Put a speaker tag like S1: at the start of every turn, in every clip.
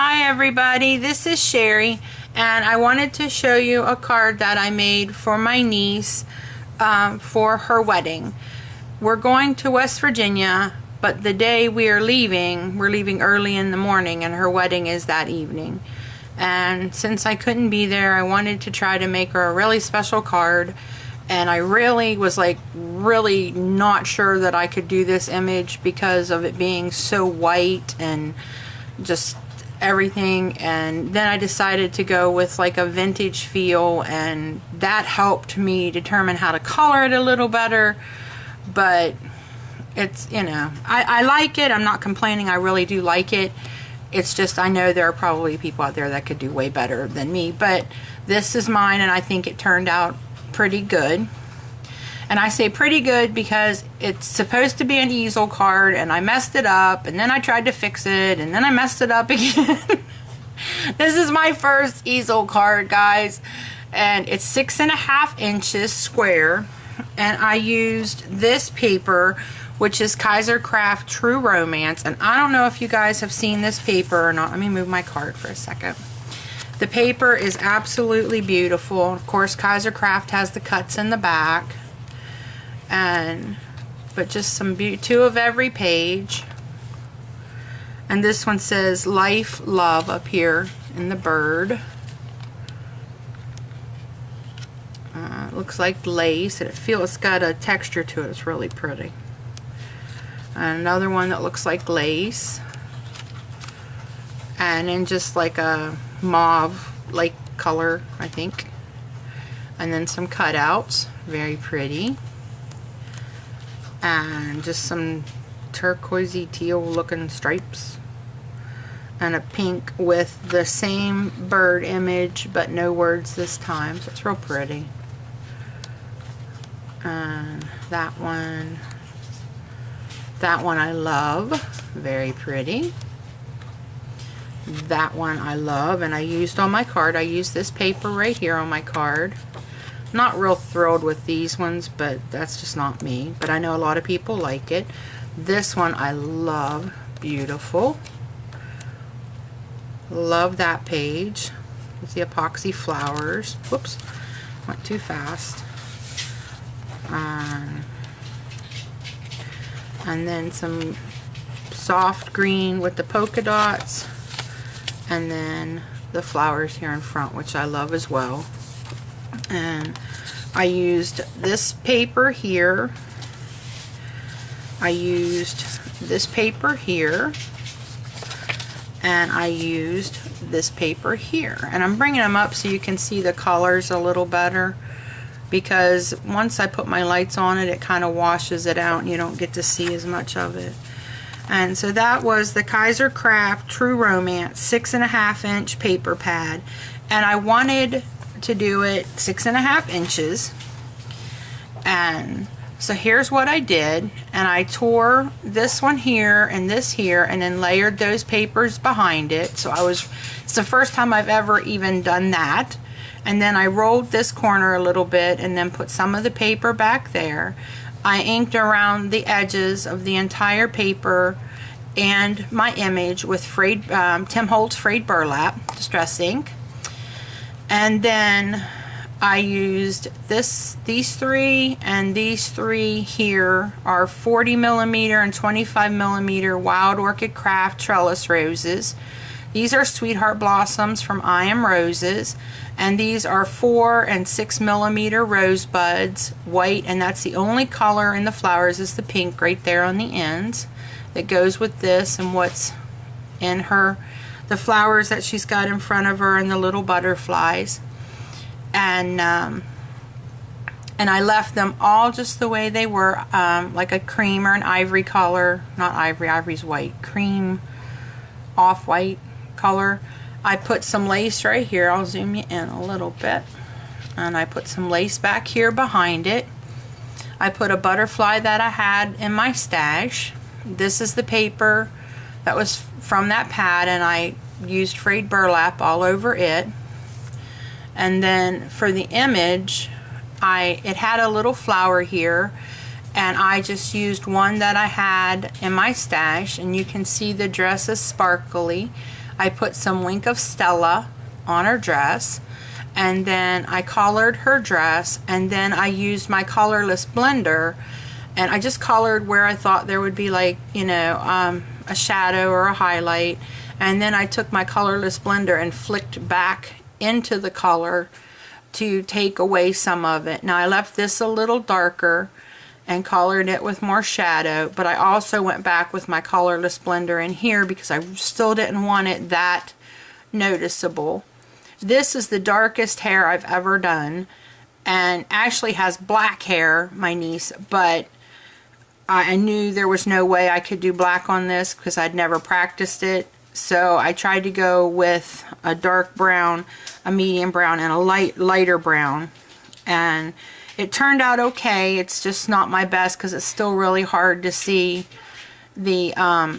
S1: Hi everybody, this is Sherry, and I wanted to show you a card that I made for my niece for her wedding. We're going to West Virginia, but the day we're leaving early in the morning, and her wedding is that evening. And since I couldn't be there, I wanted to try to make her a really special card, and I really was really not sure that I could do this image because of it being so white and just everything. And then I decided to go with like a vintage feel, and that helped me determine how to color it a little better. But it's, you know, I like it. I'm not complaining. I really do like it. It's just, I know there are probably people out there that could do way better than me, but this is mine, and I think it turned out pretty good. And I say pretty good because it's supposed to be an easel card, and I messed it up, and then I tried to fix it, and then I messed it up again. This is my first easel card, guys, and it's 6.5 inches square, and I used this paper, which is Kaiser Craft True Romance. And I don't know if you guys have seen this paper or not. Let me move my card for a second. The paper is absolutely beautiful. Of course, Kaiser Craft has the cuts in the back. But just some two of every page. And this one says life, love up here in the bird. It looks like lace, and it's got a texture to it. It's really pretty. And another one that looks like lace, and then just like a mauve like color, I think. And then some cutouts, very pretty. And just some turquoisey teal looking stripes, and a pink with the same bird image but no words this time, so it's real pretty. And that one I love, very pretty. That one I love, and I used on my card. I used this paper right here on my card. Not real thrilled with these ones, but that's just not me. But I know a lot of people like it. This one I love, beautiful. Love that page with the epoxy flowers. Whoops, went too fast. And then some soft green with the polka dots, and then the flowers here in front, which I love as well. And I used this paper here. I used this paper here, and I used this paper here. And I'm bringing them up so you can see the colors a little better, because once I put my lights on it, it kind of washes it out and you don't get to see as much of it. And so that was the Kaiser Craft True Romance 6.5 inch paper pad, and I wanted to do it 6.5 inches. And so here's what I did, and I tore this one here and this here, and then layered those papers behind it. So it's the first time I've ever even done that. And then I rolled this corner a little bit and then put some of the paper back there. I inked around the edges of the entire paper and my image with Tim Holtz frayed burlap distress ink. And then I used these three, and these three here are 40mm and 25mm Wild Orchid Craft trellis roses. These are Sweetheart Blossoms from I Am Roses, and these are 4 and 6mm rosebuds, white, and that's the only color in the flowers is the pink right there on the ends that goes with this, and what's in the flowers that she's got in front of her, and the little butterflies. And I left them all just the way they were, like a cream or an ivory color, not ivory, ivory's white, cream, off-white color. I put some lace right here. I'll zoom you in a little bit. And I put some lace back here behind it. I put a butterfly that I had in my stash. This is the paper that was from that pad, and I used frayed burlap all over it. And then for the image, it had a little flower here, and I just used one that I had in my stash, and you can see the dress is sparkly. I put some Wink of Stella on her dress, and then I colored her dress, and then I used my colorless blender, and I just colored where I thought there would be, like, you know, a shadow or a highlight, and then I took my colorless blender and flicked back into the color to take away some of it. Now I left this a little darker and colored it with more shadow, but I also went back with my colorless blender in here because I still didn't want it that noticeable. This is the darkest hair I've ever done, and Ashley has black hair, my niece, but I knew there was no way I could do black on this because I'd never practiced it. So I tried to go with a dark brown, a medium brown, and a lighter brown, and it turned out okay. It's just not my best because it's still really hard to see the,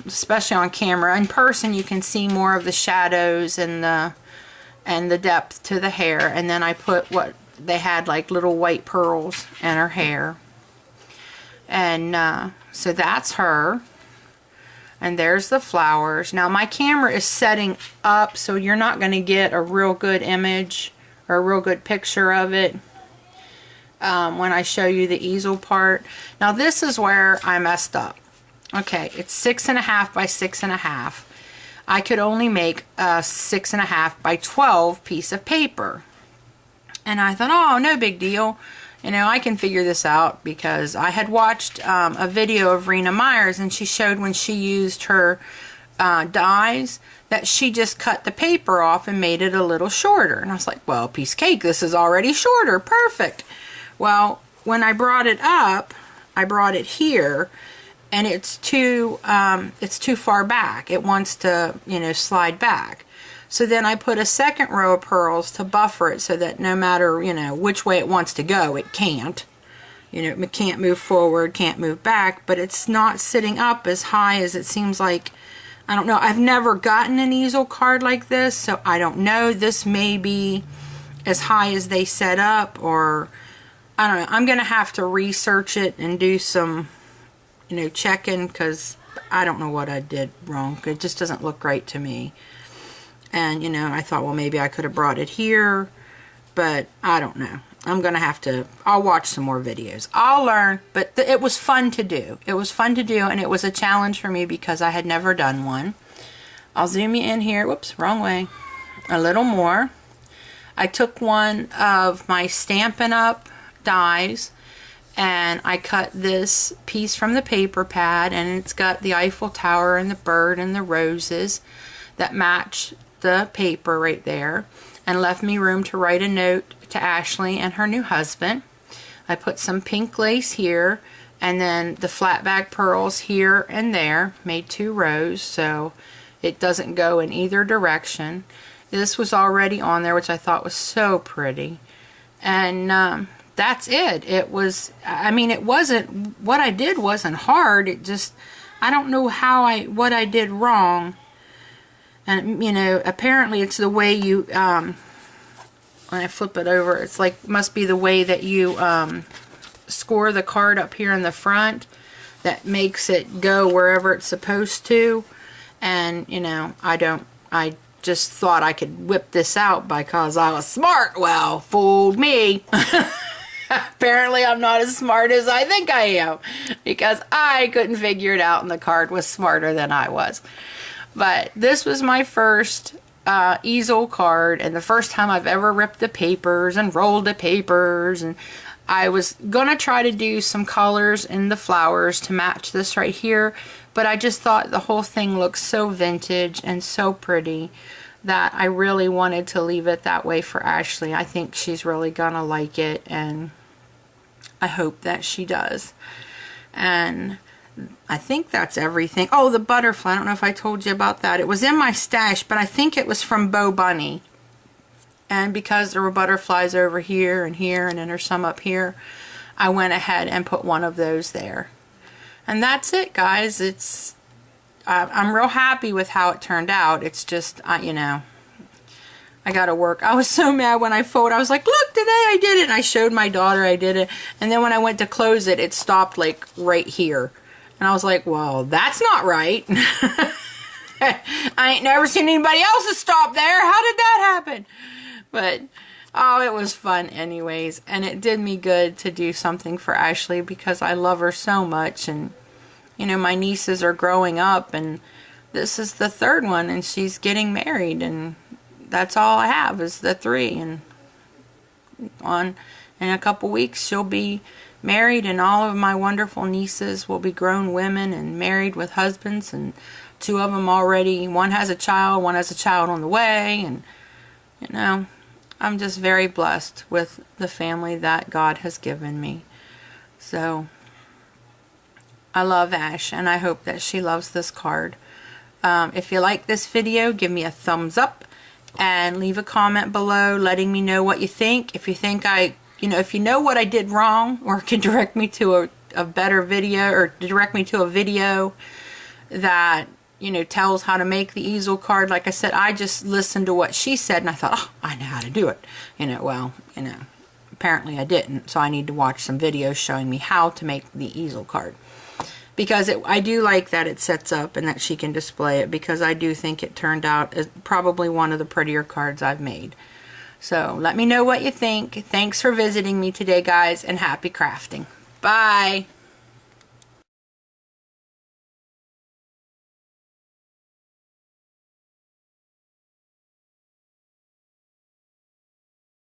S1: especially on camera. In person, you can see more of the shadows and the depth to the hair. And then I put what they had, like little white pearls in her hair, and so that's her. And there's the flowers. Now my camera is setting up, so you're not going to get a real good image or a real good picture of it when I show you the easel part. Now this is where I messed up. Okay, it's 6.5 by 6.5. I could only make a 6.5 by 12 piece of paper. And I thought, oh, no big deal. You know, I can figure this out because I had watched a video of Rena Myers, and she showed when she used her dies that she just cut the paper off and made it a little shorter. And I was like, well, piece of cake, this is already shorter, perfect. Well, when I brought it up, I brought it here, and it's too far back. It wants to, you know, slide back. So then I put a second row of pearls to buffer it so that no matter, you know, which way it wants to go, it can't. You know, it can't move forward, can't move back, but it's not sitting up as high as it seems like. I don't know. I've never gotten an easel card like this, so I don't know. This may be as high as they set up, or I don't know. I'm going to have to research it and do some, you know, checking, because I don't know what I did wrong. It just doesn't look right to me. And, you know, I thought, well, maybe I could have brought it here, but I don't know. I'm going to have to, I'll watch some more videos. I'll learn, but it was fun to do. It was fun to do, and it was a challenge for me because I had never done one. I'll zoom you in here. Whoops, wrong way. A little more. I took one of my Stampin' Up! Dies, and I cut this piece from the paper pad, and it's got the Eiffel Tower and the bird and the roses that match the paper right there, and left me room to write a note to Ashley and her new husband. I put some pink lace here, and then the flat back pearls here and there, made 2 rows so it doesn't go in either direction. This was already on there, which I thought was so pretty, and that's it. It was, I mean, it wasn't, what I did wasn't hard. It just, I don't know what I did wrong. And, you know, apparently it's the way you, when I flip it over, it's like, must be the way that you score the card up here in the front that makes it go wherever it's supposed to. And, you know, I just thought I could whip this out because I was smart. Well, fooled me. Apparently I'm not as smart as I think I am, because I couldn't figure it out and the card was smarter than I was. But this was my first easel card, and the first time I've ever ripped the papers and rolled the papers, and I was gonna try to do some colors in the flowers to match this right here, but I just thought the whole thing looked so vintage and so pretty that I really wanted to leave it that way for Ashley. I think she's really gonna like it, and I hope that she does. And I think that's everything. Oh, the butterfly. I don't know if I told you about that. It was in my stash, but I think it was from Bo Bunny. And because there were butterflies over here, and then there's some up here, I went ahead and put one of those there. And that's it, guys. It's I'm real happy with how it turned out. It's just, you know, I gotta work. I was so mad when I folded. I was like, look, today I did it. And I showed my daughter I did it. And then when I went to close it, it stopped like right here. And I was like, well, that's not right. I ain't never seen anybody else's stop there. How did that happen? But, oh, it was fun anyways. And it did me good to do something for Ashley because I love her so much. And, you know, my nieces are growing up and this is the third one and she's getting married. And that's all I have is the 3. And in a couple weeks she'll be married and all of my wonderful nieces will be grown women and married with husbands, and 2 of them already, one has a child on the way, and you know, I'm just very blessed with the family that God has given me. So I love Ash and I hope that she loves this card. If you like this video, give me a thumbs up and leave a comment below letting me know what you think. If you think if you know what I did wrong or can direct me to a better video, or direct me to a video that, you know, tells how to make the easel card. Like I said, I just listened to what she said and I thought, oh, I know how to do it. You know, well, you know, apparently I didn't. So I need to watch some videos showing me how to make the easel card. Because I do like that it sets up and that she can display it, because I do think it turned out as probably one of the prettier cards I've made. So let me know what you think. Thanks for visiting me today, guys, and happy crafting. Bye.